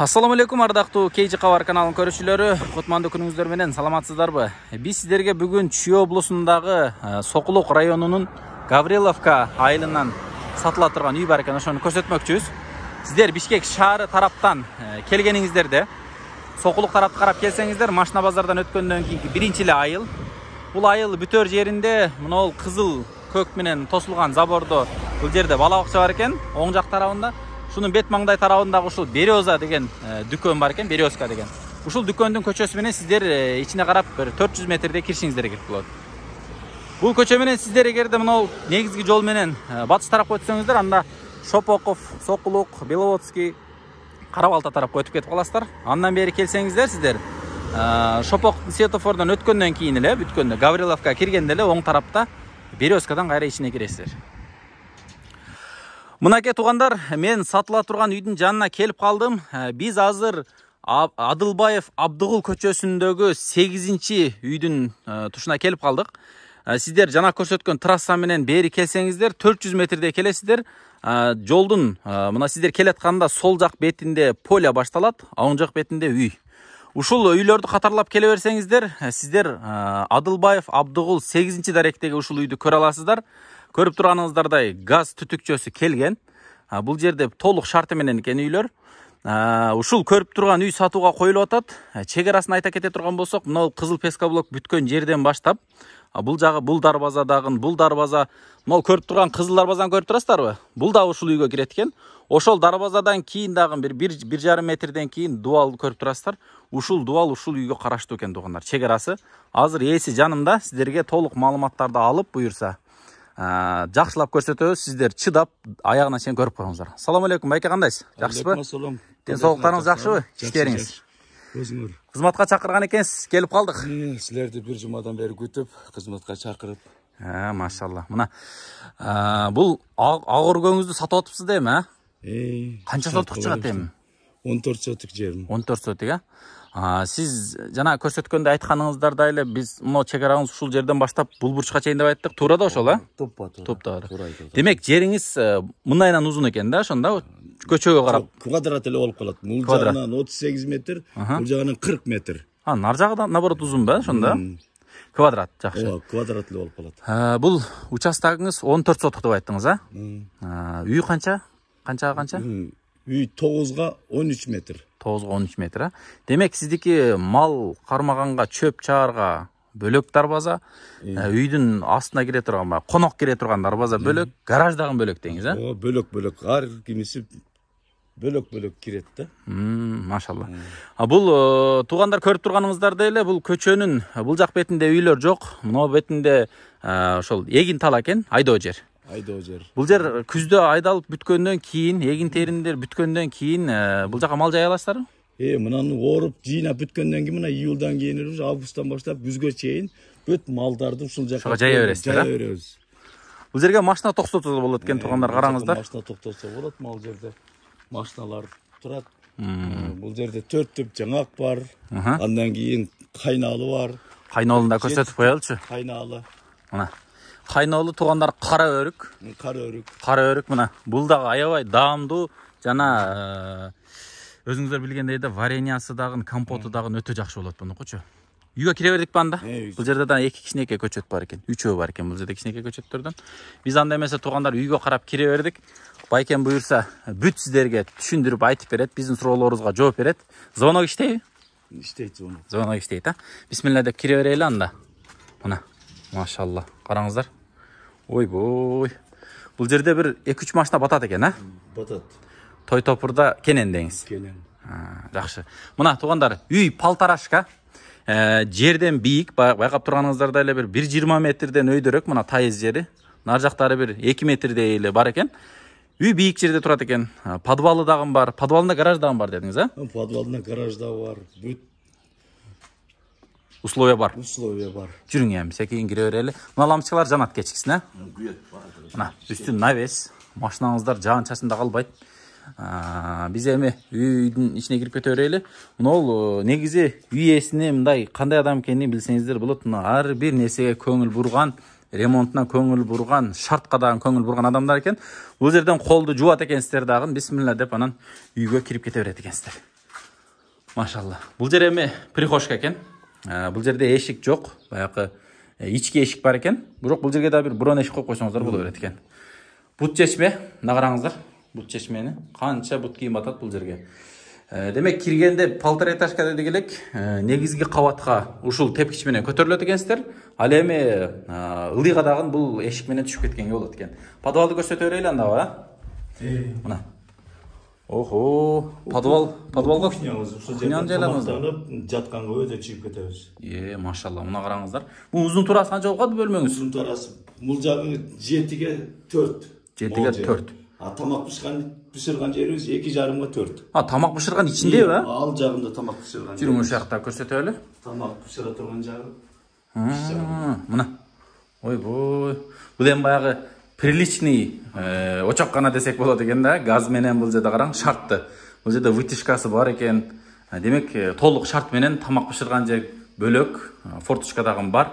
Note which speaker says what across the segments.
Speaker 1: Assalamu alaikum ардактуу KG Кабар каналынын көрүүчүлөрү, кутмандуу күнүңүздөр менен саламатсыздарбы? Биз сиздерге бүгүн Чүй облусундагы Сокулук районунун Гавриловка айылынан сатыла турган үй бар экен, ошону көрсөтмөкчүбүз. Сиздер Бишкек шаары тараптан келгениңиздерде, Сокулук тарапты карап келсеңиздер, машина базардан өткөндөн кийинки биринчи эле айыл. Бул айыл бүтөр жеринде мына кызыл көк менен тосулган забордо бул жерде бала бакча бар экен, оң жак тарабында. Шунун бет маңдай тарабындагы ушул Береза деген дүкөн бар экен, Березка деген. Ушул дүкөндүн көчөсү менен сиздер ичине карап бир 400 метрде киришиңиздер керек болот. Бул көчө менен сиздер эгерде мына негизги жол менен батыш тарапка өтсөңүздөр, анда Шопоков, Сокулук, Беловодский, Кара Балта тарапка өтүп кетип каласыздар. Андан бери келсеңиздер сиздер Шопок светофордон өткөндөн кийин эле бүткөндө Гавриловка киргенде эле оң тарапта Березкадан кайра ичине киресиздер. Мынакей туугандар, мен сатыла турган үйдүн жанына келип калдым. Биз азыр Адылбаев Абдыгул көчөсүндөгү 8-чи үйдүн тушуна келип калдык. Сиздер жана көрсөткөн трасса менен бери келсеңиздер 400 метрде келесиздер. Жолдун мына сиздер келатканда сол жак бетинде поля башталат, оң жак бетинде үй. Ушул үйлөрдү катарлап келе берсеңиздер, сиздер Адылбаев Абдыгул 8-чи даректеги ушул үйдү көрө аласыздар. Көрүп турганыңыздардай газ түтүкчөсү келген. Бул жерде толук шарты менен экен үйлөр. Ушул көрүп турган үй сатууга коюлуп атат. Чек арасын айта кете турган болсок, мына кызыл пескоблок бүткөн жерден баштап, бул жагы бул дарбазадагын, бул дарбаза, мына көрүп турган кызыл дарбазаны көрүп турасыздарбы? Бул да ушул үйгө кирет экен. Ошол дарбазадан кийин дагы бир 1,5 метрден кийин дубал көрүп турасыздар. Ушул дубал ушул үйгө караштуу экен туугандар. Чек арасы азыр ээси жанымда, сиздерге толук маалыматтарды алып буюрса жакшылап көрсөтөбүз, сиздер чыдап аягына чейин көрүп коюңуздар. Салам алейкум, байке кандайсыз? Жакшысызбы? Ден соолуктарыңыз жакшыбы? Иштериңиз?
Speaker 2: Өзүңөр.
Speaker 1: Кызматка чакырган экенсиз, келип калдык.
Speaker 2: Силерди бир жумадан бери күтүп, кызматка чакырып.
Speaker 1: Машалла. Мына бул ак өргөңүздү сатып атыпсыз дейм, Канча сотук чыгат дейм?
Speaker 2: 14 сотук жерим.
Speaker 1: 14 сотук, Сиз жана көрсөткөндө айтканыңыздардай эле биз мына чек арабыз ушул жерден баштап бул бурчка чейин деп айттык. Туура да ошол, Тупта. Демек жериңиз мындайынан узун экен да, ошондо көчөгө карап.
Speaker 2: Квадрат эле болуп калат. Бул жагынан 38 метр, бул жагынан 40 метр.
Speaker 1: Нар жагы да наоборот узун ба, ошондо? Квадрат, жакшы.
Speaker 2: Квадрат эле болуп калат.
Speaker 1: Бул участогуңуз 14 сотук деп айттыңыз, Үй канча? Канча?
Speaker 2: Үй 9га 13 метр.
Speaker 1: 9га 13 метр, Демек сиздики мал кармаганга, чөп чаарга бөлөк дарбаза, үйдүн астына кире турган, конок кире турган дарбаза бөлөк, гараждагы бөлөк дейсиз,
Speaker 2: Бөлөк. Ар кимиси бөлөк кирет да.
Speaker 1: Машалла. Бул туугандар көрүп турганыңыздардай эле бул көчөнүн бул жак бетинде үйлөр жок, мына бетинде ошол эгин тала экен, айдоо жер. Бул жер күздө айдалып бүткөндөн кийин, эгин териндер бүткөндөн кийин бул жака мал жая аласыздарбы?
Speaker 2: Мынаны оруп, жыйнап бүткөндөн кийин, мына июлдан кийин, августтан баштап күзгө чейин бүт малдарды ушул жака
Speaker 1: жая бересиз. Бул жерге машина токтотсо болот экен, туугандар, караңыздар.
Speaker 2: Машина токтотсо болот, мал жерде машиналар турат. Бул жерде 4 түп жаңак бар. Андан кийин кайнаалы бар.
Speaker 1: Кайнаалын да көрсөтүп коелучу.
Speaker 2: Кайнаалы.
Speaker 1: Мына кайнаалы туугандар кара өрүк мына. Бул дагы аябай даамдуу жана өзүңүздөр билгендей да вареньясы дагы, компоту дагы өтө жакшы болот бунукучу. Үйгө кире бердикпи анда? Бул жерде да 2 кичинекей көчөт бар экен. 3 бар экен бул жерде кичинекей көчөттөрдөн. Биз анда эмесе туугандар үйгө карап кире бердик. Байкен буюрса бүт сиздерге түшүндүрүп айтып берет, биздин суроолорубузга жооп берет. Звонок иштейби?
Speaker 2: Иштейт звонок.
Speaker 1: Звонок иштейт, Бисмилла деп кире берели анда. Мына. Машалла. Караңыздар. Ойбой. Бул жерде бир 2-3 машина батат экен,
Speaker 2: Батат.
Speaker 1: Той топурда кенен деңиз.
Speaker 2: Кенен.
Speaker 1: Жакшы. Мына туугандар, үй палтарашка. Жерден бийик, байкап турганыңыздардай эле бир 1,20 метрден өйдөрөк, мына тайыз жери. Нар жактары бир 2 метрдей эле бар экен. Үй бийик жерде турат экен. Подвалы дагы бар. Подвалында гараж дагы бар дедиңиз,
Speaker 2: Подвалында гараж да бар. Бүт
Speaker 1: условия бар.
Speaker 2: Жүрүң
Speaker 1: эми, секейин кире берели. Мына лампочкалар жанат кечкисин, Мына үстүн навес, машинаңыздар жаан чачында калбайт. Биз эми үйдүн ичине кирип кете берели. Мына негизи үй ээсини мындай кандай адам экенин билсеңиздер болот. Мына ар бир нерсеге көңүл бурган, ремонтуна көңүл бурган, шартка дагы көңүл бурган адамдар экен. Бул жерден колду жуат экенсиздер дагы, бисмилла деп анан үйгө кирип кете берет экенсиздер. Машалла. Бұл жер эми прихожка экен. Бұл жерде эшик жок. Баягы ички эшик бар экен. Бирок бұл жерге да бир буран эшик коюп койсоңуздар боло берет экен. Бут чечме, мына караңыздар. Бут чечмени канча бут кийим батат бұл жерге. Демек киргенде полтора этажга деди элек, негизги кабатка ушул тепкич менен көтөрүлөт экенсиздер. Ал эми ылыйга дагы бул эшик менен түшүп кеткенге болот экен. Подвалды көрсөтө берели анда, Мына. Охо, подвалга кухняны жайлабыз.
Speaker 2: Жатканга өтө чыгып кетебиз.
Speaker 1: Машалла, мына караңыздар. Бул узун турасы канча болот бөлмөңүз?
Speaker 2: Узун турасы бул жагы 7-ге 4.
Speaker 1: 7-ге 4.
Speaker 2: Тамак пышырган жерибиз 2,5-га 4.
Speaker 1: Тамак пышырган ичиндеби?
Speaker 2: Ал жагында тамак пышырган.
Speaker 1: Жүрүңүз жакта көрсөтөлү.
Speaker 2: Тамак пышыра турган жагы.
Speaker 1: Мына. Ойбой. Бул эми баягы приличный очоккана десек болот экен да. Газ менен бул жерде караң, шартты. Бул жерде вытяжкасы бар экен. Демек, толук шарт менен тамак пышырган жер бөлөк, форточка дагы бар.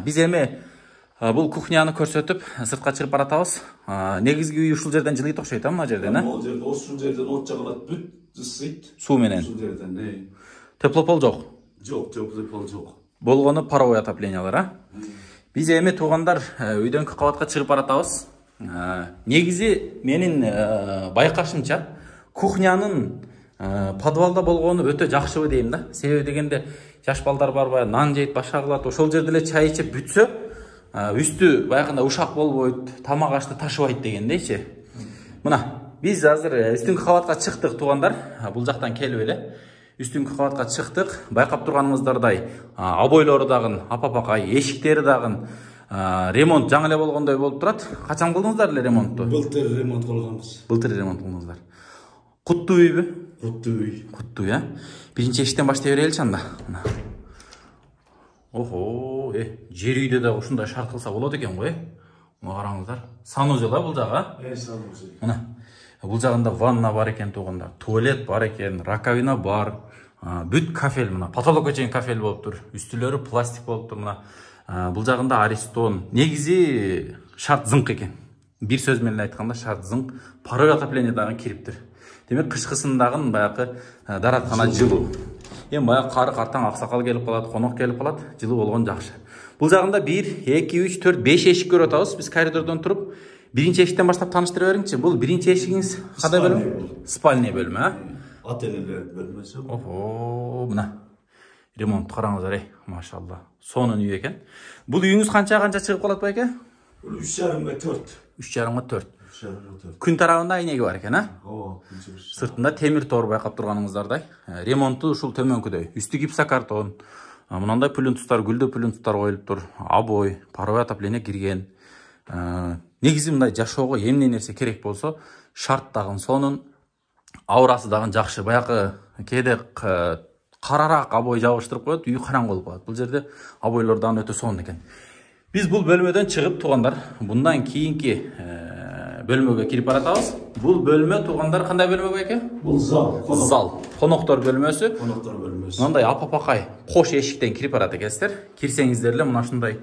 Speaker 1: Биз эми бул кухняны көрсөтүп, сыртка чыгып баратабыз. Негизги үй ушул жерден жылыйт окшойт, мына жерден,
Speaker 2: Бул жерде ушул жерден от жагалат, бүт ысыйт.
Speaker 1: Суу менен.
Speaker 2: Ушул жерден,
Speaker 1: Теплопол жок.
Speaker 2: Жок, теплопол жок.
Speaker 1: Болгону паровой отоплениялар, Биз эми туугандар үйдөнкү кабатка чыгып баратабыз. Негизи менин байкашымча кухнянын подвалда болгону өтө жакшыбы дейм да. Себеби дегенде жаш балдар барбай, нан жейт, башка кылат, ошол жерде эле чай ичип бүтсө, үстү баягында ушак болбойт, тамак ашты ташыбайт дегендейчи. Мына, биз азыр үстүнкү кабатка чыктык туугандар. Бул жактан келип эле үстүнкү кабатка чыктык. Байкап турганыңыздардай, обойлору дагы апапакай, эшиктери дагы ремонт жаңы эле болгондой болуп турат. Качан кылдыңыздар эле ремонтту?
Speaker 2: Былтыр ремонт кылганбыз.
Speaker 1: Былтыр ремонт кылдыңыздар. Куттуу үйбү?
Speaker 2: Куттуу үй.
Speaker 1: Куттуу, Биринчи эшиктен баштай береличи анда. Охо, жер үйдө да ушундай шарт кылса болот экен го, Мына караңыздар. Санузел бул жага.
Speaker 2: Санузел.
Speaker 1: Мына. Бул жагында ванна бар экен туугандар. Туалет бар экен, раковина бар. Бүт кафель мына. Потолокко чейин кафель болуп тур. Үстүлөрү пластик болуп тур мына. Бул жагында аристон. Негизи шарт зыңк экен. Бир сөз менен айтканда шарт зыңк. Паровой отопление дагы кириптир. Демек кышкысындагы баягы дараткана жылуу. Эми баягы кары картаң аксакал келип калат, конок келип калат, жылуу болгон жакшы. Бул жагында 1, 2, 3, 4, 5 эшик көрүп атабыз. Биз коридордон туруп, биринчи эшиктен баштап тааныштыра бериңчи. Бул биринчи эшигиңиз кандай бөлүм? Спальный бөлмө,
Speaker 2: Ата-энелер бөлмөсү.
Speaker 1: Охо, мына. Ремонт караңыздар, машалла. Сонун үй экен. Бул үйүңүз канча чыгып калат байке?
Speaker 2: 3,5-га 4.
Speaker 1: 3,5-га 4. Күн тарабында айнеги бар экен, Сыртында темир тор байкап турганыңыздардай. Ремонту ушул төмөнкүдөй. Үстү гипсокартон. Мынандай плюнтустар, гүлдүү плюнтустар коюлуп тур. Обой, паровой отопление кирген. Негизи мындай жашоого эмне нерсе керек болсо, шарт дагы сонун, аурасы дагы жакшы. Баягы кээде карараак обой жабыштырып коет, үй караң болуп калат. Бул жерде обойлор дагы өтө сонун экен. Биз бул бөлмөдөн чыгып туугандар, мындан кийинки бөлмөгө кирип баратабыз. Бул бөлмө туугандар кандай бөлмө байке?
Speaker 2: Бул зал.
Speaker 1: Зал. Коноктор бөлмөсү.
Speaker 2: Коноктор бөлмөсү.
Speaker 1: Мындай апапакай кош эшиктен кирип барат экенсиздер. Кирсеңиздер эле мына ушундай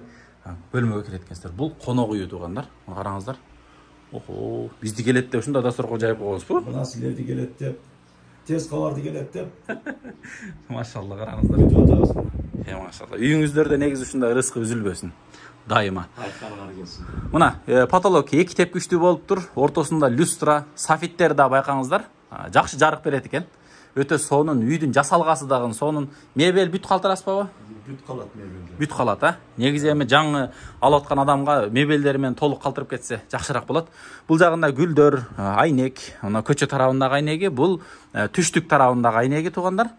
Speaker 1: бөлмөгө кирет экенсиздер. Бул конок үйү туугандар. Караңыздар. Охо, бизди келет деп ушунда дасторго жайып койгонсузбу?
Speaker 2: Мына силерди келет деп, тез кабарды келет деп.
Speaker 1: Машалла, караңыздар. Машалла. Үйүңүздөрдө негизи ушундай рызкы үзүлбөсүн. Дайыма.
Speaker 2: Айтканыңар келсин.
Speaker 1: Мына потолок 2 тепкичтүү болуп тур. Ортосунда люстра, софиттер да байкаңыздар. Жакшы жарык берет экен. Өтө сонун, үйдүн жасалгасы дагы сонун. Мебель бүт калтыраспабы?
Speaker 2: Бүт калат мебелдер.
Speaker 1: Бүт калат, Негизи эми жаңы алып аткан адамга мебелдери менен толук калтырып кетсе жакшыраак болот. Бул жагында гүлдөр, айнек, мына көчө тарабындагы айнеги, бул түштүк тарабындагы айнеги туугандар.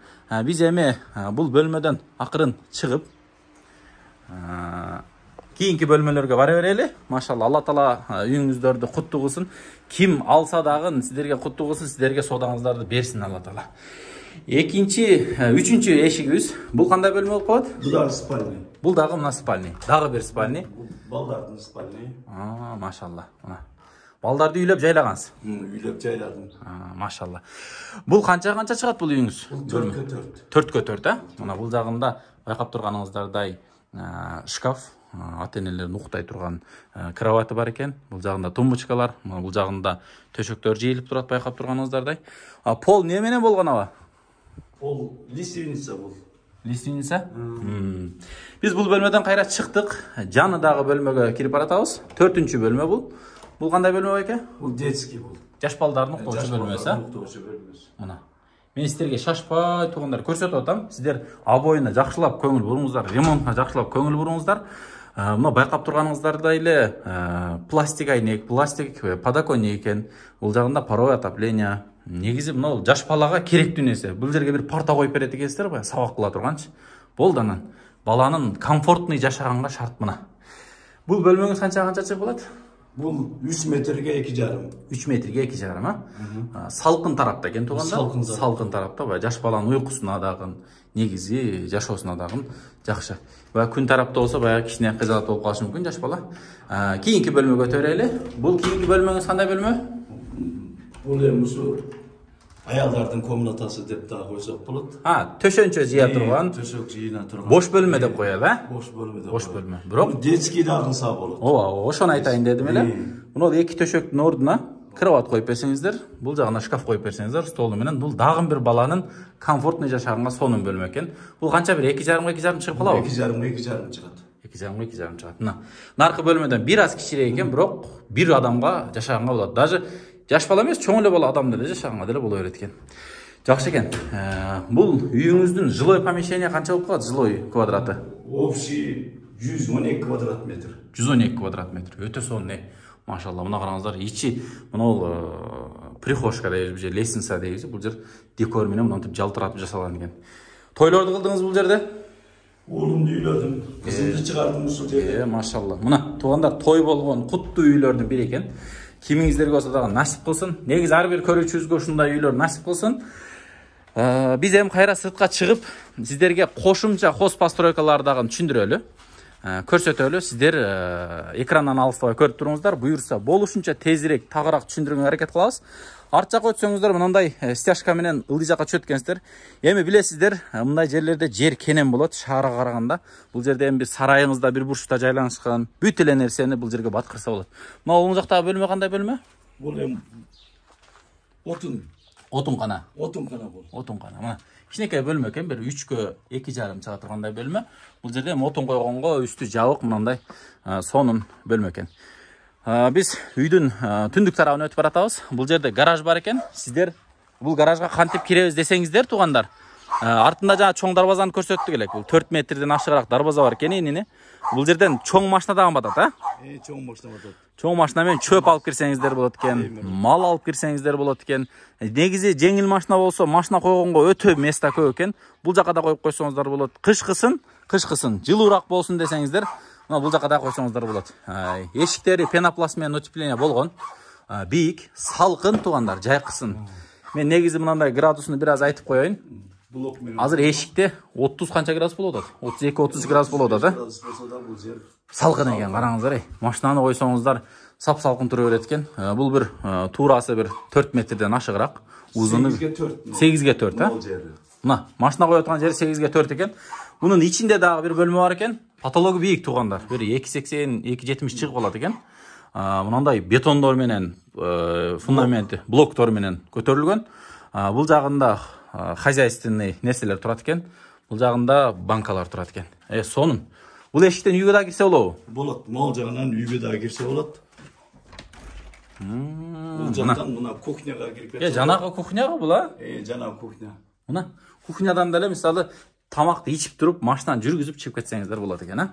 Speaker 1: Биз эми бул бөлмөдөн акырын чыгып кийинки бөлмөлөргө бара берели. Машалла, Алла таала үйүңүздөрдү куттуу кылсын. Ким алса дагы сиздерге куттуу кылсын, сиздерге содаңыздарды берсин Алла таала. Үчүнчү эшигибиз. Бул кандай бөлмө болуп калат?
Speaker 2: Бул дагы спальный.
Speaker 1: Бул дагы мына спальный. Дагы бир спальный.
Speaker 2: Балдардын спальный.
Speaker 1: Машалла. Мына. Балдарды үйлөп жайлагансыз.
Speaker 2: Үйлөп жайладым.
Speaker 1: Машалла. Бул канча чыгат бул үйүңүз?
Speaker 2: 4-кө 4.
Speaker 1: 4-кө 4, Мына бул жагында байкап турганыңыздардай шкаф, ата-энелер уктай турган кровати бар экен. Бул жагында тумбочкалар, бул жагында төшөктөр жийилип турат байкап турганыңыздардай. Пол не менен болгон аба?
Speaker 2: Ол лиственница бұл.
Speaker 1: Лиственница? Біз бұл бөлмеден қайра шықтық. Жаныдағы бөлмеге кіріп баратабыз. 4-ші бөлме бұл. Бұл қандай бөлме екен?
Speaker 2: Бұл детский бұл.
Speaker 1: Жаш балдардың ұқтаушы бөлмесі. Мына. Мен сіздерге шашпай туғандар көрсетіп отам. Сіздер обойына жақшылап көңіл бұрыңыздар, ремонтына жақшылап көңіл бұрыңыздар. Мына байқап тұрғаныңыздарда ile пластик әйнек, пластик подоконник екен. Бұл жағында паровое отопление. Негізі мынау жаш балаға керек дүниесі. Бұл жерге бір парта қойып береді екенсіздер ғой, сабақ қыла тұрғанша. Болданан баланың комфортный жашағанға шарт мына. Бұл бөлмеңіз қанша болады?
Speaker 2: Бұл 3 метрге 2,5.
Speaker 1: 3 метрге 2,5, а? Салқын тарапта екен туғанда? Салқын тарапта, жаш баланың ұйқысына дағын, негізі жашаусына дағын жақшы. Күн тарапта болса, кішіне қизалат болып қалышы мүмкін жаш бала. Кейінгі бөлме көтерелі. Бұл кейінгі бөлмеңіз қандай бөлме?
Speaker 2: Бұл емісі аялдардың комнатасы деп та қойсақ болады.
Speaker 1: Төшенші жия тұрған.
Speaker 2: Төшек жиына тұрған.
Speaker 1: Бош бөлме деп қояды, а?
Speaker 2: Бош бөлме деп.
Speaker 1: Бош бөлме. Бірақ
Speaker 2: детский дағынса болады.
Speaker 1: Ошон айтайын дедім еле. Бұл екі төшектің ордына кроват қойып берсеңіздер, бұл жағына шкаф қойып берсеңіздер, столы менен бұл дағын бір баланың комфортный жашағанға соның бөлме екен. Бұл қанша бір 2,5 шығып қалау?
Speaker 2: 2,5 шығады.
Speaker 1: 2,5 шығады. Нарқы бөлмеден бір аз кішірек екен, бірақ бір адамға жашағанға болады. Даже жаш бала емес, чоң эле бала адам деле жашаганга деле боло берет экен. Жакшы экен. Бул үйүңүздүн жилой помещение канча болуп калат? Жилой квадраты?
Speaker 2: Общий 112 квадрат метр.
Speaker 1: 112 квадрат метр. Өтө сонун. Машалла, мына караңыздар, ичи мына прихожка дейбиз, же лестница дейбиз. Бул жер декор менен мынтип жалтыратып жасалган экен. Тойлорду кылдыңыз бул жерде?
Speaker 2: Оğlumdu үйлөдүм, кызымды чыгардым ушул жерде.
Speaker 1: Машалла. Мына туугандар той болгон куттуу үйлөрдүн бири экен. Кимиңиздерге болса дагы насип кылсын. Негизи ар бир көрүүчүбүзгө ушундай үйлөр насип кылсын. Биз эми кайра сыртка чыгып, сиздерге кошумча хоз постройкалардагы түшүндүрөлү. Көрсөтөлү. Сиздер экрандан алыстабай көрүп туруңуздар. Буюрса болушунча тезирээк, тагыраак түшүндүрүүгө аракет кылабыз. Арт жакка өтсөңүздөр мындай стяжка менен ылдый жакка түшөт экенсиздер. Эми билесиздер, мындай жерлерде жер кенен болот шаарга караганда. Бул жерде эми сарайыңызда бир бурчта жайланышкан бүт эле нерсени бул жерге баткырса болот. Мына оң жактагы бөлмө кандай бөлмө?
Speaker 2: Бул эми
Speaker 1: отункана.
Speaker 2: Отункана бул.
Speaker 1: Отункана. Мына кичинекей бөлмө экен, бир 3гө 2,5 чыга тургандай бөлмө. Бул жерде отун койгонго үстү жабык мындай сонун бөлмө экен. Biz үйдүн түндүк тарабына өтүп баратабыз. Бул жерде гараж бар экен. Сиздер бул гаражга кантип киребиз десеңиздер, туугандар. Артында жана чоң дарбазаны көрсөттүк элек. Бул 4 метрден ашыгыраак дарбаза бар экен энини. Бул жерден чоң машина дагы батат, а?
Speaker 2: Чоң машина батат.
Speaker 1: Чоң машина менен чөп алып кирсеңиздер болот экен, мал алып кирсеңиздер болот экен. Негизи жеңил машина болсо, машина койгонго өтө места көп экен. Бул жака да коюп койсоңуздар болот. Кышкысын, жылуураак болсун десеңиздер, мына бул жака да койсоңуздар болот. Эшиктери пенопласт менен утепление болгон. Бийик, салкын туугандар, жайкысын. Мен негизи мындай градусуну бир аз айтып коеюн. Азыр эшикте 30 канча градус болуп атат? 32-33 градус болуп атат, салкын экен, караңыздар. Машинаны койсоңуздар сап салкын тура берет экен. Бул бир туурасы бир 4 метрден ашыгыраак, узуну 8ге 4, а? Мына машина коюп аткан жери 8ге 4 экен. Бунун ичинде дагы бир бөлмө бар экен. Патологу бийик туугандар. Бир 2,80, 2,70 чыгып калат экен. Мындай бетондор менен, фундаменти, блоктор менен көтөрүлгөн. Бул жагында хозяйственный нерселер турат экен. Бул жагында банкалар турат экен. Сонун. Бул эшиктен үйгө да кирсе болобу?
Speaker 2: Болот. Мол жагынан үйгө да кирсе болот. Бул жактан мына кухняга кирип кетсе.
Speaker 1: Жанагы кухняга бул, а?
Speaker 2: Жанагы кухня.
Speaker 1: Мына кухнядан деле мисалы тамакты ичип туруп, машинаны жүргүзүп чыгып кетсеңиздер болот экен, а?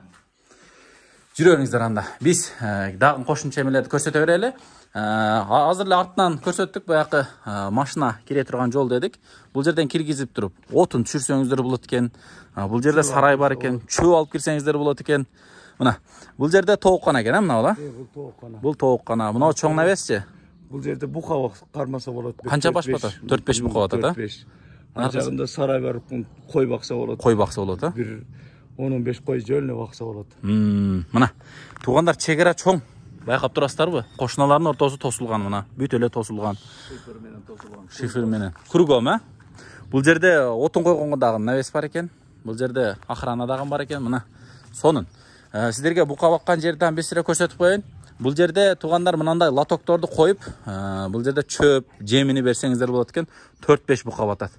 Speaker 1: Жүрөңүздөр анда. Биз дагы кошумча эмелерди көрсөтө берели. Азыр эле артынан көрсөттүк, баягы машина кире турган жол дедик. Бул жерден киргизип туруп, отун түшүрсөңүздөр болот экен. Бул жерде сарай бар экен, чөп алып кирсеңиздер болот экен. Мына, бул жерде тооккана экен, мына бул, а?
Speaker 2: Бул тооккана.
Speaker 1: Бул тооккана. Мына чоң навесчи?
Speaker 2: Бул жерде бука кармаса болот.
Speaker 1: Канча баш батат? 4-5 бука батат, а?
Speaker 2: 4-5. Аржагында сарай бар, кой бакса болот.
Speaker 1: Кой бакса болот, а?
Speaker 2: Бир 10-15 кой жөлүнө бакса болот.
Speaker 1: Мына, туугандар чегара чоң. Байкап турасыздарбы? Кошуналардын ортосу тосулган мына, бүт эле тосулган.
Speaker 2: Шифер менен тосулган.
Speaker 1: Шифер менен. Кругом, а? Бул жерде отун койгонго дагы навес бар экен. Бул жерде охрана дагы бар экен, мына. Сонун. Сиздерге бука баккан жерден бир сире көрсөтүп коеюн. Бул жерде туугандар мынандай лотокторду коюп, бул жерде чөп, жемини берсеңиздер болот экен. 4-5 бука батат.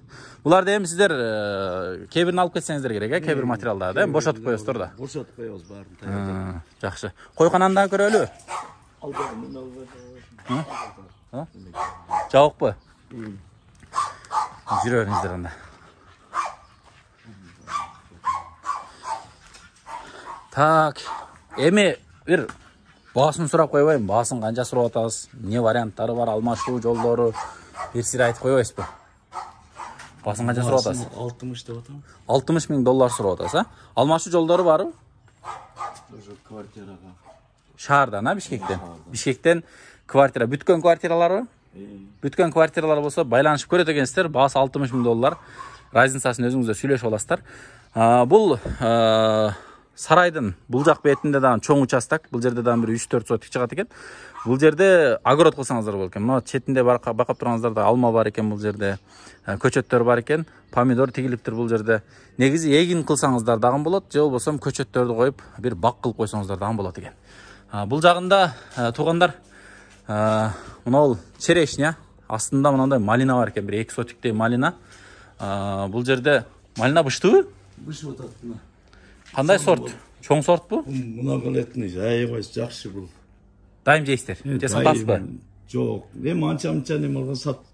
Speaker 1: Буларды эми сиздер кээ бирин алып кетсеңиздер керек, кээ бир материалдарды эми бошотуп коесуздар да.
Speaker 2: Бошотуп коебуз баарын.
Speaker 1: Жакшы. Койконаны да көрөлү. Жабыкпы? Жүрө бериңиздер анда. Так, эми бир баасын сурап койбойм. Баасын канча сурап атабыз? Не варианттары бар, алмашуу жолдору бир сире айтып койбойсузбу? Баасын канча сурап атасыз?
Speaker 2: 60 деп атам.
Speaker 1: 60 000 доллар сурап атасыз, Алмашуу жолдору барбы?
Speaker 2: Уже квартирага.
Speaker 1: Шаардан, Бишкектен. Бишкектен квартира, бүткөн квартираларбы? Бүткөн квартиралар болсо байланышып көрөт экенсиздер. Баасы 60 000 доллар. Разницасын өзүңүздөр сүйлөшүп аласыздар. Бул сарайдын бул жак бетинде дагы чоң участок. Бул жерде дагы бир 3-4 сотик чыгат экен. Бул жерде огород кылсаңыздар болот экен. Мына четинде байкап тургаңыздарда алма бар экен бул жерде. Көчөттөр бар экен. Помидор тигилиптир бул жерде. Негизи эгин кылсаңыздар дагы болот, же болбосо көчөттөрдү коюп бир бак кылып койсоңуздар дагы болот экен. Бул жагында туугандар мына бул черешня, астында мындай малина бар экен, бир 2 сотиктей малина. Бул жерде малина быштыбы?
Speaker 2: Бышып атат мына.
Speaker 1: Кандай сорт? Чоң сортпу?
Speaker 2: Мына галетный аябай жакшы бул.
Speaker 1: Дайым жейсиздер. Же сатасызбы?
Speaker 2: Жок. Эми анча-мынча неме кылган сатып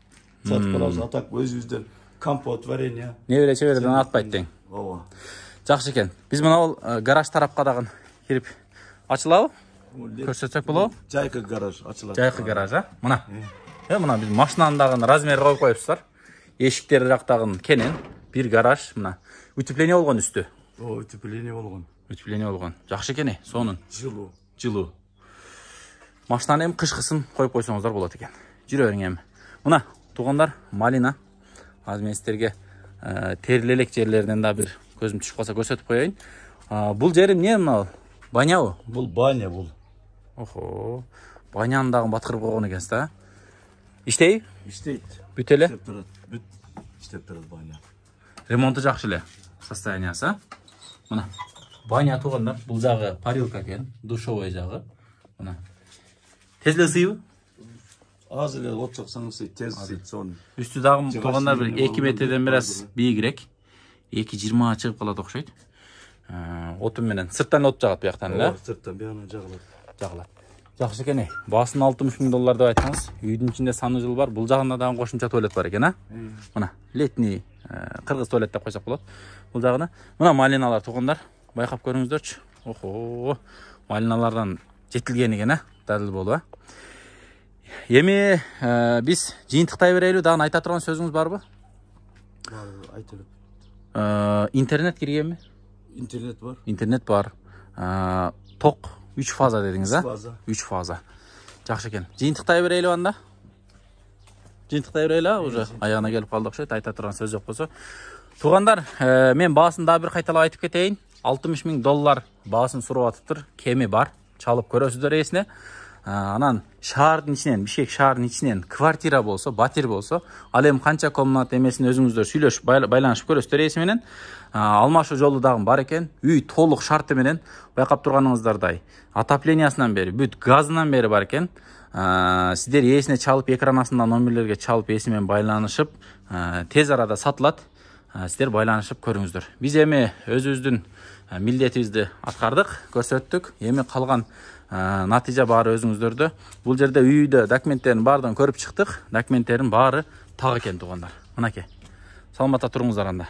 Speaker 2: калабыз. Атак өзүбүздөн компот, варенье.
Speaker 1: Небере чеберден атпайт дең.
Speaker 2: Ооба.
Speaker 1: Жакшы экен. Биз мына бул гараж тарапка дагы кирип ачылабы? Көрсөтсөк болобу?
Speaker 2: Жайкы гараж ачылат.
Speaker 1: Жайкы гараж, Мына. Мына биз машинанын дагы размери коюп коюпсуздар. Эшиктери жактагы кенен, бир гараж, мына. Утепление болгон үстү.
Speaker 2: Утепление болгон.
Speaker 1: Утепление болгон. Жакшы экен, сонун.
Speaker 2: Жылуу.
Speaker 1: Машинаны эми кышкысын коюп койсоңуздар болот экен. Жүрө бериң эми. Мына туугандар, малина. Азыр мен сиздерге терилелек жерлеринен да бир көзүм түшүп калса көрсөтүп коеюн. Бул жерим эмне мына? Банябы?
Speaker 2: Бул баня бул.
Speaker 1: Охо. Баняны дагы баткырып койгон экенсиз да. Иштейби?
Speaker 2: Иштейт.
Speaker 1: Бүт эле?
Speaker 2: Иштеп турат баня.
Speaker 1: Ремонту жакшы эле состояниясы. Мына баня туугандар, бул жагы парилка экен, душевой жагы. Мына. Тез эле ысыйбы?
Speaker 2: Аз эле от жаксаңыз тез ысыйт сон.
Speaker 1: Үстү дагы туугандар бир 2 метрден бир аз бийигирээк. 2.20 чыгып калат окшойт. Отун менен сырттан от жагат бияктан эле.
Speaker 2: Сырттан бияна жагылат.
Speaker 1: Жакшы экен. Баасын 60 000 доллар деп айткансыз. Үйдүн ичинде санузел бар. Бул жагында дагы кошумча туалет бар экен, Мына летний кыргыз туалет деп койсок болот. Бул жагына. Мына малиналар туугандар. Байкап көрүңүздөрчү. Охо. Малиналардан жетилген экен, Дадыл болуп, Эми биз жыйынтыктай берели, дагы айта турган сөзүңүз барбы?
Speaker 2: Бар, айтылып.
Speaker 1: Интернет киргенби?
Speaker 2: Интернет бар.
Speaker 1: Интернет бар. Ток 3 фаза дедиңиз, 3 фаза. Жакшы экен. Жыйынтыктай берели анда. Жыйынтыктай берели, уже аягына келип калды окшойт, айта турган сөз жок болсо. Туугандар, мен баасын дагы бир кайталап айтып кетейин. 60 000 доллар баасын сурап атыптыр. Кеми бар. Чалып көрөсүздөр эсине. Анан шаардын ичинен, Бишкек шаардын ичинен квартира болсо, батир болсо, ал эми канча комнат эмесин өзүңүздөр сүйлөшүп байланышып көрөсүздөр эси менен. Алмашуу жолу дагы бар экен. Үй толук шарты менен байкап турганыңыздардай. Отоплениясынан бери, бүт газынан бери бар экен. Сиздер эсине чалып, экран астында номерлерге чалып, эси менен байланышып, тез арада сатылат. Сиздер байланышып көрүңүздөр. Биз эми өзүбүздүн милдетибизди аткардык, көрсөттүк. Эми калган натыйжа баары өзүңүздөрдө. Бул жерде үйдө документтерин баардыгын көрүп чыктык. Документтерин баары так экен туугандар. Мынакей. Саламатта туруңуздар анда.